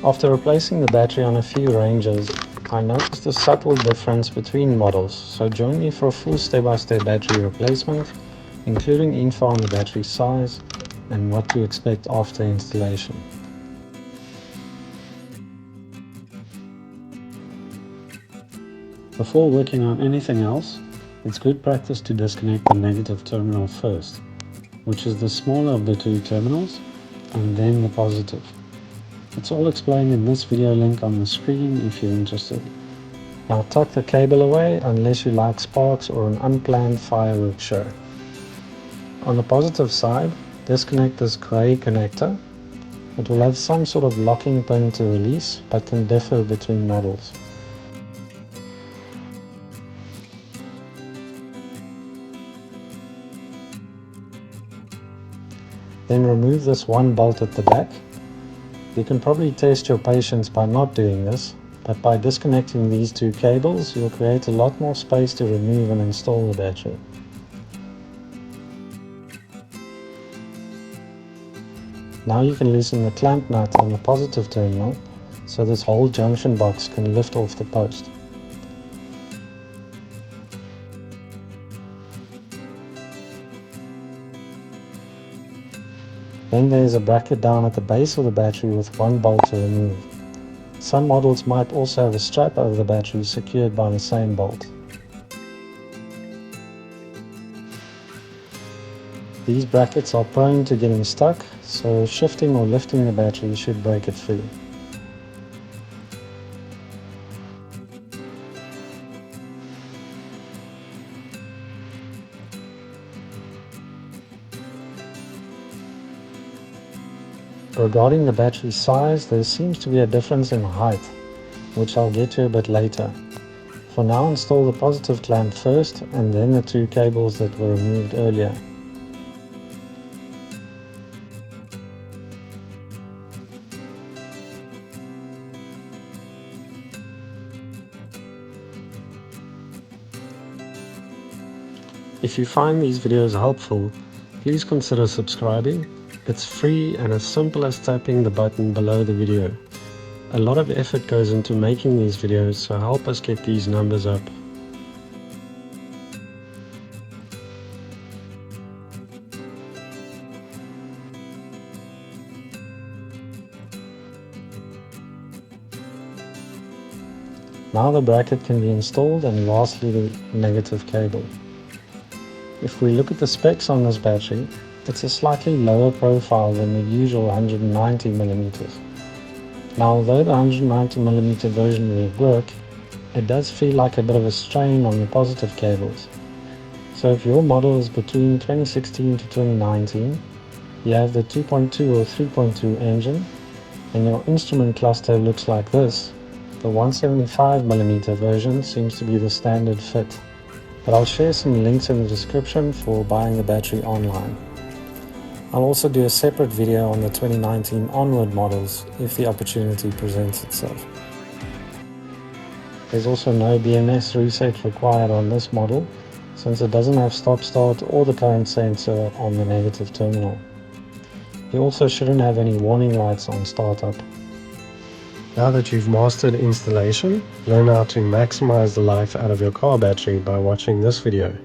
After replacing the battery on a few ranges, I noticed a subtle difference between models, so join me for a full step-by-step battery replacement, including info on the battery size and what to expect after installation. Before working on anything else, it's good practice to disconnect the negative terminal first, which is the smaller of the two terminals, and then the positive. It's all explained in this video link on the screen if you're interested. Now tuck the cable away unless you like sparks or an unplanned fireworks show. On the positive side, disconnect this grey connector. It will have some sort of locking pin to release, but can differ between models. Then remove this one bolt at the back. You can probably test your patience by not doing this, but by disconnecting these two cables, you'll create a lot more space to remove and install the battery. Now you can loosen the clamp nut on the positive terminal, so this whole junction box can lift off the post. Then there's a bracket down at the base of the battery with one bolt to remove. Some models might also have a strap over the battery secured by the same bolt. These brackets are prone to getting stuck, so shifting or lifting the battery should break it free. Regarding the battery size, there seems to be a difference in height, which I'll get to a bit later. For now, install the positive clamp first and then the two cables that were removed earlier. If you find these videos helpful, please consider subscribing. It's free and as simple as tapping the button below the video. A lot of effort goes into making these videos, so help us get these numbers up. Now the bracket can be installed, and lastly the negative cable. If we look at the specs on this battery, it's a slightly lower profile than the usual 190mm. Now although the 190mm version will work, it does feel like a bit of a strain on the positive cables. So if your model is between 2016 to 2019, you have the 2.2 or 3.2 engine, and your instrument cluster looks like this, the 175mm version seems to be the standard fit. But I'll share some links in the description for buying the battery online. I'll also do a separate video on the 2019 onward models if the opportunity presents itself. There's also no BMS reset required on this model, since it doesn't have stop-start or the current sensor on the negative terminal. You also shouldn't have any warning lights on startup. Now that you've mastered installation, learn how to maximize the life out of your car battery by watching this video.